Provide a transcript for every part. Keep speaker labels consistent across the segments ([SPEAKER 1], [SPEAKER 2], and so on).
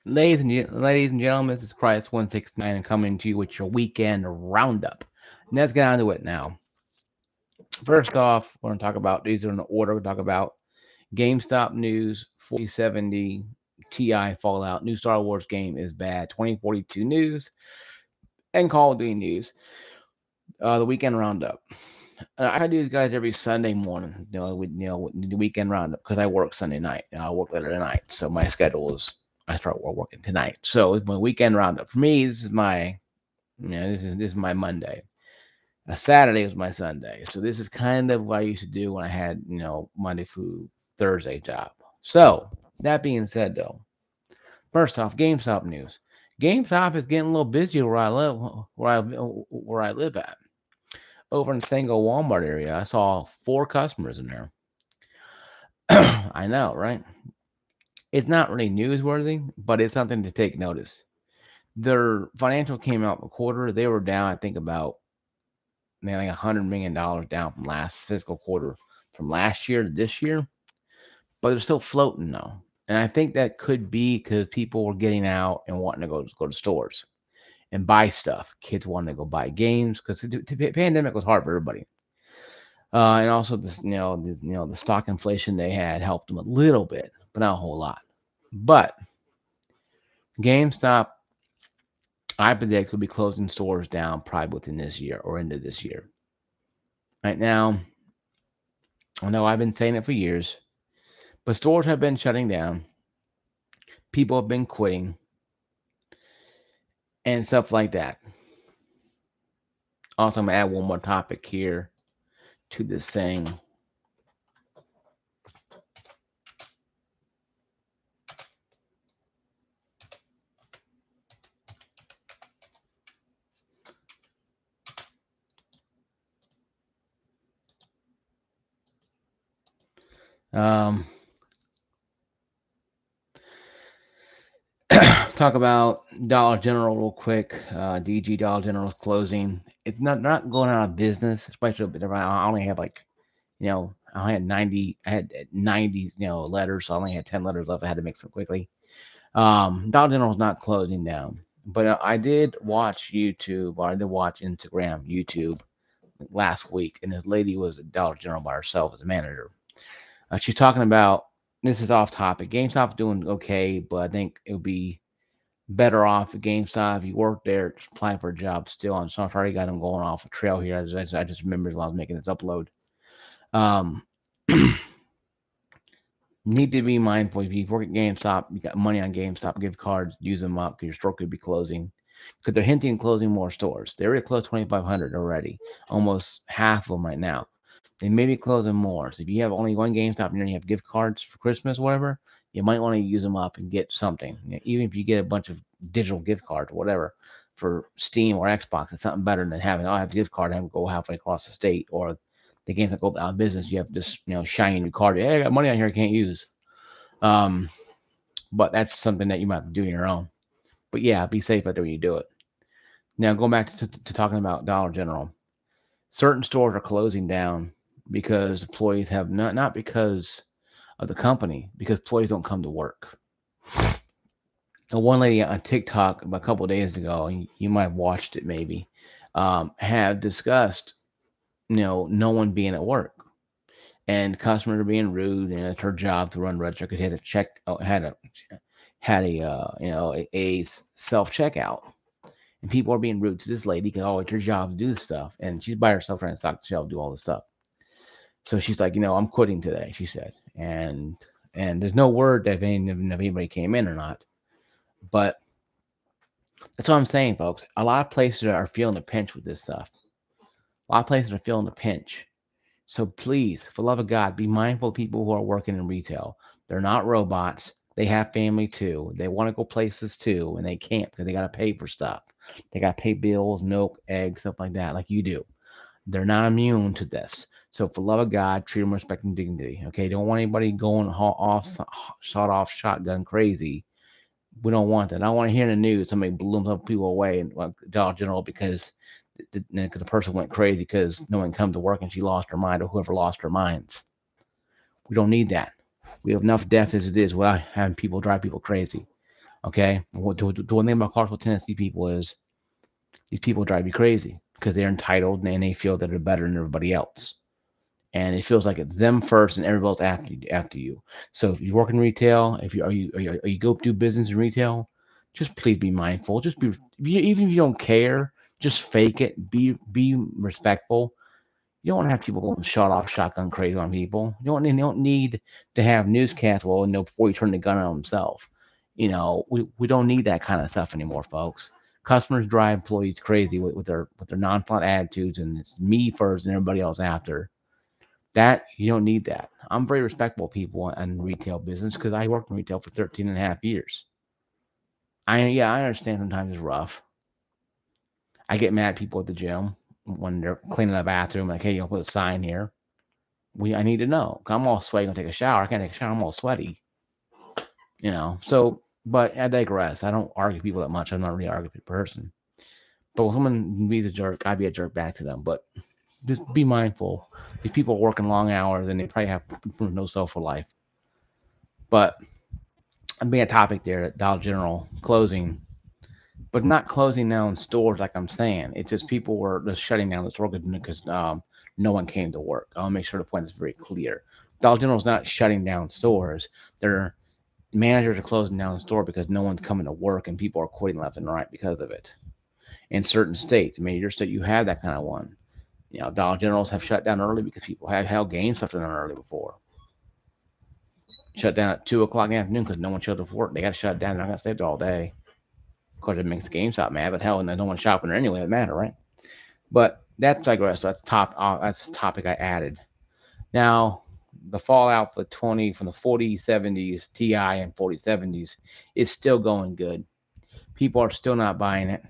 [SPEAKER 1] Ladies and gentlemen, this is Price 169 and coming to you with your weekend roundup. And let's get on to it now. First off, we're going to talk about these are in the order. We'll talk about GameStop news, 4070 Ti Fallout, new Star Wars game is bad, 2042 news, and Call of Duty news. The weekend roundup. I try to do these guys every Sunday morning. The weekend roundup because I work Sunday night. I work later tonight, so my schedule is I start working tonight. So it's my weekend roundup. For me, this is my Monday. Saturday was my Sunday. So this is kind of what I used to do when I had Monday through Thursday job. So that being said, though, first off, GameStop news. GameStop is getting a little busier where I live, where I live at. Over in the single Walmart area, I saw four customers in there. I know, right? It's not really newsworthy, but it's something to take notice. Their financial came out a quarter. They were down, I think, about man, like $100 million down from last fiscal quarter, from last year to this year. But they're still floating though, and I think that could be because people were getting out and wanting to go to stores and buy stuff. Kids wanting to go buy games because the pandemic was hard for everybody. And also this, the stock inflation they had helped them a little bit, but not a whole lot. But GameStop, I predict, will be closing stores down probably within this year or into this year. Right now, I know I've been saying it for years, but stores have been shutting down. People have been quitting and stuff like that. Also, I'm gonna add one more topic here to this thing. Um, talk about Dollar General real quick. DG Dollar General is closing. It's not going out of business, especially I only have like I had 90. I had 90 letters, so I only had 10 letters left. I had to make some quickly. Dollar General is not closing down, but I did watch YouTube or I did watch Instagram, YouTube last week, and this lady was at Dollar General by herself as a manager. She's talking about this is off topic. GameStop's doing okay, but I think it would be better off at GameStop if you work there, just apply for a job still. I'm sorry, got them going off a trail here. I just remembered while I was making this upload. Um, need to be mindful if you work at GameStop, you got money on GameStop gift cards, use them up because your store could be closing. Because they're hinting closing more stores. They already closed 2,500 already, almost half of them right now. They may be closing more. So if you have only one GameStop and you have gift cards for Christmas or whatever, you might want to use them up and get something. Even if you get a bunch of digital gift cards or whatever for Steam or Xbox, it's something better than having, I have a gift card and go halfway across the state or the games that go out of business. You have this, shiny new card. Hey, I got money on here I can't use. Um, but that's something that you might have to do on your own. But yeah, be safe out there when you do it. Now, going back to talking about Dollar General, certain stores are closing down because employees have not because of the company, because employees don't come to work. One lady on TikTok a couple of days ago, and you might have watched it maybe, had discussed no one being at work and customers are being rude, and it's her job to run register because he had a check had a self checkout. And people are being rude to this lady because, oh, it's your job to do this stuff. And she's by herself trying to stock the shelf, do all this stuff. So she's like, I'm quitting today, she said. And there's no word if anybody came in or not. But that's what I'm saying, folks. A lot of places are feeling the pinch with this stuff. A lot of places are feeling the pinch. So please, for the love of God, be mindful of people who are working in retail. They're not robots. They have family too. They want to go places too, and they can't because they got to pay for stuff. They got to pay bills, milk, eggs, stuff like that, like you do. They're not immune to this. So, for the love of God, treat them with respect and dignity. Okay, don't want anybody going shot off shotgun crazy. We don't want that. I don't want to hear in the news somebody blooms up people away and Dollar General because the person went crazy because no one come to work and she lost her mind or whoever lost her minds. We don't need that. We have enough death as it is without having people drive people crazy. Okay, the one thing about Clarksville, Tennessee people is these people drive you crazy because they're entitled and they feel that they're better than everybody else. And it feels like it's them first and everybody else after you. So if you work in retail, if you go do business in retail, just please be mindful. Just be even if you don't care, just fake it. Be respectful. You don't want to have people going shot off shotgun crazy on people. You don't need to have newscasts well know before you turn the gun on themselves. We don't need that kind of stuff anymore, folks. Customers drive employees crazy with their nonchalant attitudes, and it's me first and everybody else after. That you don't need that. I'm very respectful of people in retail business because I worked in retail for 13 and a half years. I understand sometimes it's rough. I get mad at people at the gym when they're cleaning the bathroom, like, hey, put a sign here. I need to know. 'Cause I'm all sweaty, gonna take a shower. I can't take a shower. I'm all sweaty. So, but I digress. I don't argue with people that much. I'm not really an arguing person. But when someone be a jerk, I'd be a jerk back to them. But just be mindful. These people are working long hours and they probably have no social life. But I'm being a topic there at Dollar General closing, but not closing down stores like I'm saying. It's just people were just shutting down the store because no one came to work. I'll make sure the point is very clear. Dollar General's not shutting down stores. Their managers are closing down the store because no one's coming to work and people are quitting left and right because of it. In certain states, major state, you have that kind of one. Dollar Generals have shut down early because people have held GameStop shut down early before. Shut down at 2 o'clock in the afternoon because no one showed up for work. They got to shut down. They're not going to stay there all day. Of course, it makes GameStop mad, but hell, no one's shopping there anyway. It matter, right? But that's digress. So that's the topic I added. Now, the fallout for 20 from the 4070s Ti and 4070s is still going good. People are still not buying it.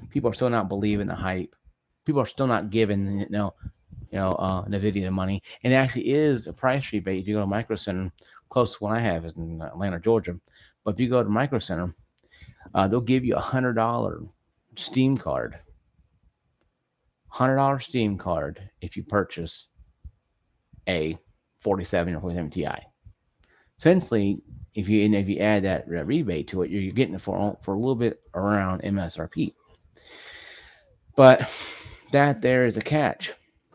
[SPEAKER 1] People are still not believing the hype. People are still not giving Nvidia the money. And it actually is a price rebate if you go to Micro Center. Close to one I have is in Atlanta, Georgia. But if you go to Micro Center, they'll give you $100 Steam card. $100 Steam card if you purchase a 47 or 47 Ti. Essentially, if you add that rebate to it, you're getting it for a little bit around MSRP. But that there is a catch.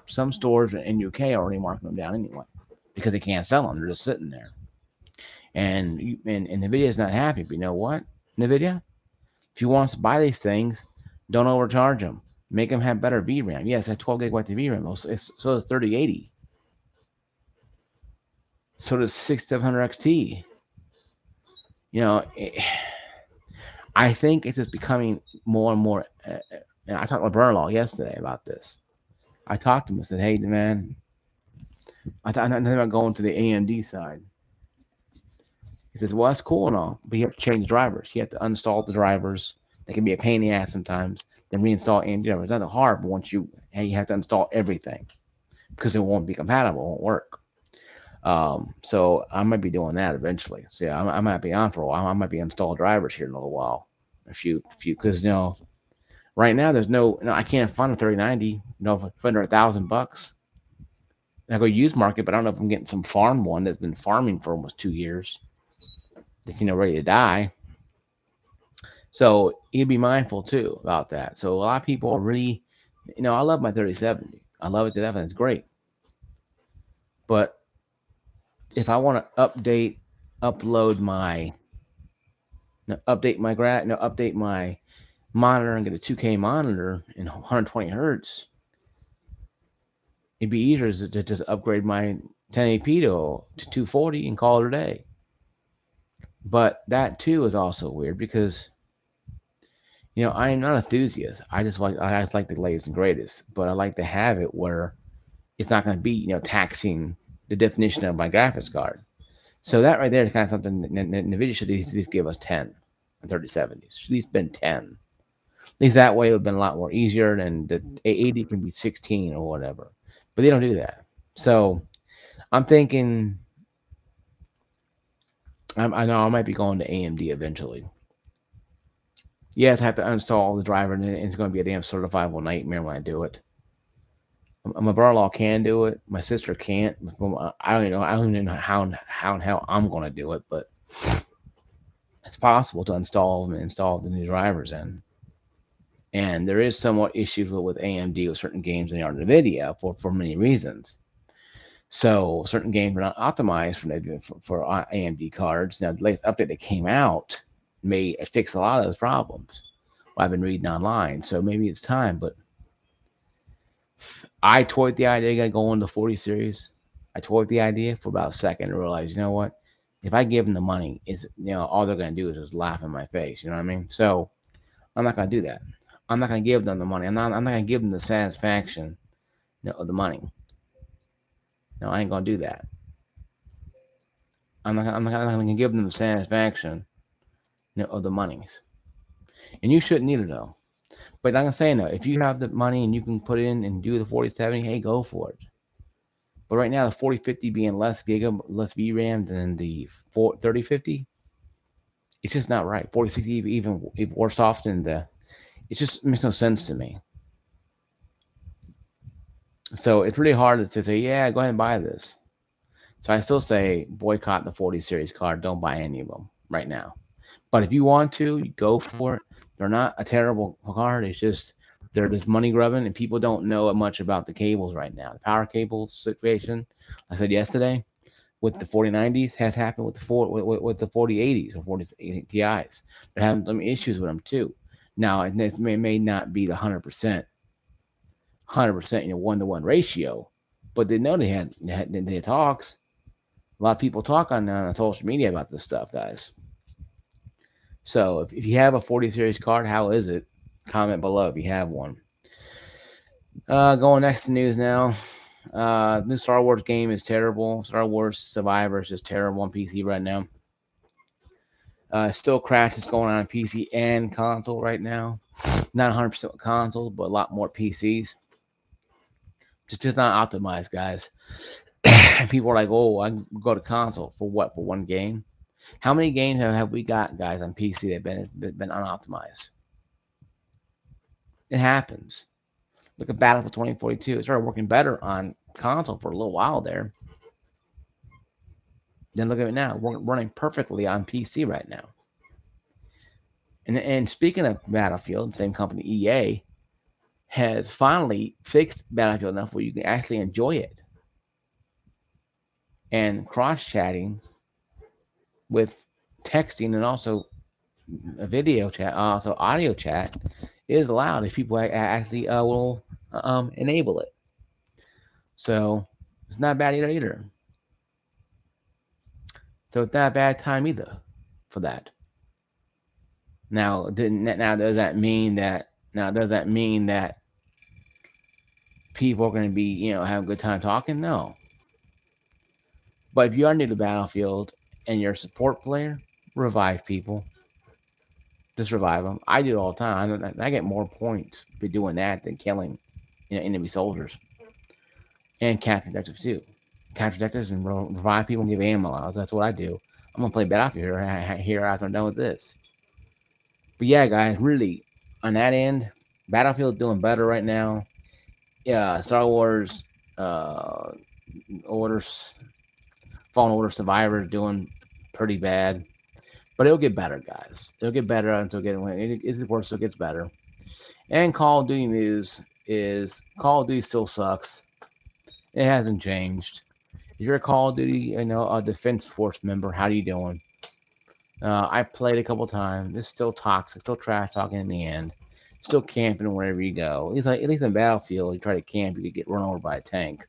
[SPEAKER 1] Some stores in UK are already marking them down anyway because they can't sell them. They're just sitting there. And Nvidia is not happy. But you know what, Nvidia? If you want to buy these things, don't overcharge them. Make them have better VRAM. Yes, that's 12 gigabytes of VRAM. So does 3080. So does 6700 XT. I think it's just becoming more and more. And I talked with Bernal yesterday about this. I talked to him and said, "Hey, man, I'm thinking about going to the AMD side." He says, "Well, that's cool and all, but you have to change drivers. You have to uninstall the drivers. They can be a pain in the ass sometimes. Then reinstall AMD drivers. It's not hard, but you have to install everything because it won't be compatible. It won't work." So I might be doing that eventually. So yeah, I might be on for a while. I might be install drivers here in a little while, because right now there's I can't find a 3090. If I spend $1,000, I go use market, but I don't know if I'm getting some farm one that's been farming for almost 2 years. That's ready to die. So you be mindful too about that. So a lot of people are really, I love my 3070. I love it to death, and it's great. But if I want to upload my, update my monitor and get a 2K monitor in 120 hertz, it'd be easier to just upgrade my 1080p to 240 and call it a day. But that too is also weird because I am not an enthusiast. I just like the latest and greatest, but I like to have it where it's not going to be taxing the definition of my graphics card. So that right there is kind of something that NVIDIA should at least give us 10 and 3070s. Should at least been 10. At least that way it would have been a lot more easier, and the 80 can be 16 or whatever. But they don't do that. So I'm thinking, I know I might be going to AMD eventually. Yes, I have to uninstall the driver, and it's going to be a damn certifiable nightmare when I do it. My brother-in-law can do it. My sister can't. I don't even know. I don't even know how and how I'm going to do it. But it's possible to install the new drivers in. And there is somewhat issues with AMD with certain games in our NVIDIA for many reasons. So certain games are not optimized for AMD cards. Now the latest update that came out may fix a lot of those problems. I've been reading online, so maybe it's time. But I toyed the idea of going to 40 series. I toyed the idea for about a second and realized, you know what? If I give them the money, all they're gonna do is just laugh in my face. You know what I mean? So I'm not gonna do that. I'm not gonna give them the money. I'm not gonna give them the satisfaction, of the money. No, I ain't gonna do that. I'm not gonna give them the satisfaction, of the monies. And you shouldn't either, though. But like I'm saying, though, if you have the money and you can put in and do the 4070, hey, go for it. But right now, the 4050 being less VRAM than the 3050, it's just not right. 4060 even worse off than the. It just makes no sense to me. So it's really hard to say, yeah, go ahead and buy this. So I still say boycott the 40 series card. Don't buy any of them right now. But if you want to, you go for it. They're not a terrible card. It's just they're just money grubbing, and people don't know much about the cables right now. The power cable situation, I said yesterday, with the 4090s has happened with the 4080s or 40 Ti's. They're having some issues with them too. Now it may not be the 100% 1-to-1 ratio, but they know they had talks. A lot of people talk on social media about this stuff, guys. So if you have a 40 series card, how is it? Comment below if you have one. Going next to news now. New Star Wars game is terrible. Star Wars Survivor is just terrible on PC right now. Still crashes going on PC and console right now. Not 100% console, but a lot more PCs. Just not optimized, guys. And people are like, oh, I can go to console for what? For one game? How many games have we got, guys, on PC that have been unoptimized? It happens. Look at Battlefield 2042. It started working better on console for a little while there. Then look at it now, running perfectly on PC right now. And speaking of Battlefield, same company EA has finally fixed Battlefield enough where you can actually enjoy it. And cross chatting with texting and also a video chat, also audio chat, is allowed if people actually will enable it. So it's not bad either. So it's not a bad time either for that. Now, does that mean that people are going to be have a good time talking? No. But if you are new to Battlefield and you're a support player, revive people. Just revive them. I do it all the time. I get more points for doing that than killing enemy soldiers and capture objectives too. Capture objectives and revive people and give ammo allows. That's what I do. I'm gonna play Battlefield here after I'm done with this. But yeah, guys, really on that end, Battlefield doing better right now. Yeah, Star Wars orders, Fallen Order Survivor doing pretty bad, but it'll get better, guys. It'll get better until it worse. It gets better. And Call of Duty news is Call of Duty still sucks. It hasn't changed. If you're a Call of Duty, a Defense Force member, how you doing? I played a couple times. It's still toxic, still trash talking in the end. Still camping wherever you go. At least in Battlefield, you try to camp, you could get run over by a tank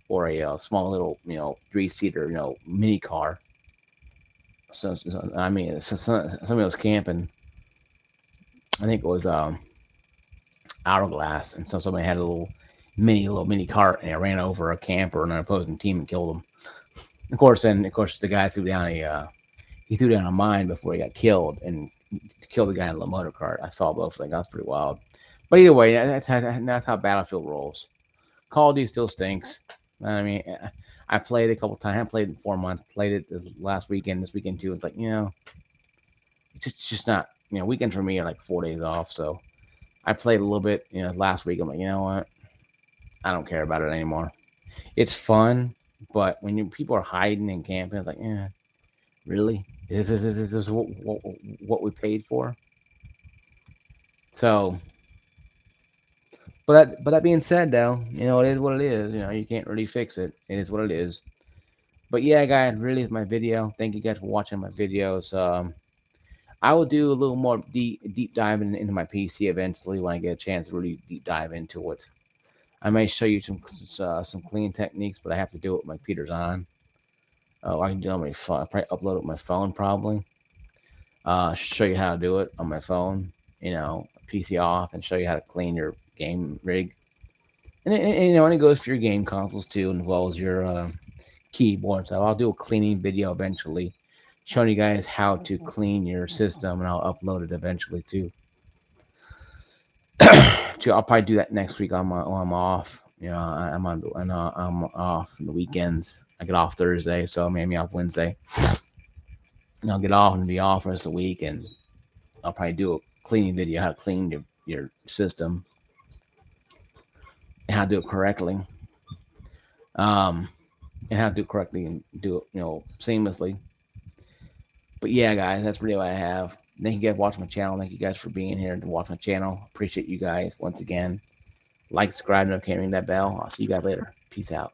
[SPEAKER 1] or a small little, 3-seater, mini car. I mean, somebody was camping. I think it was Hourglass, and so somebody had a little mini cart, and it ran over a camper and an opposing team and killed him. Of course, the guy threw down a mine before he got killed and killed the guy in the motor cart. I saw both things. That's pretty wild. But either way, that's how Battlefield rolls. Call of Duty still stinks. I mean, I played it a couple times. I haven't played it in 4 months. Played it last weekend, this weekend too. It's like, it's just not, weekends for me are like 4 days off. So I played a little bit, last week. I'm like, you know what? I don't care about it anymore. It's fun, but when people are hiding and camping, it's like, really? Is this what we paid for? So, but that being said, though, it is what it is. You can't really fix it. It is what it is. But yeah, guys, really is my video. Thank you guys for watching my videos. I will do a little more deep diving into my PC eventually when I get a chance to really deep dive into it. I may show you some clean techniques, but I have to do it with my computers on. I can do it on my phone. I probably upload it with my phone probably. Show you how to do it on my phone. PC off, and show you how to clean your game rig. And it goes for your game consoles too, as well as your keyboard. So I'll do a cleaning video eventually, showing you guys how to clean your system, and I'll upload it eventually too. I'll probably do that next week when I'm off. I'm off on the weekends. I get off Thursday, so maybe off Wednesday. And I'll get off and be off the rest of the week, and I'll probably do a cleaning video, how to clean your system, and how to do it correctly. Um, and how to do it correctly and do it, seamlessly. But yeah, guys, that's really what I have. Thank you guys for watching my channel. Thank you guys for being here to watch my channel. Appreciate you guys once again. Like, subscribe, and ring that bell. I'll see you guys later. Peace out.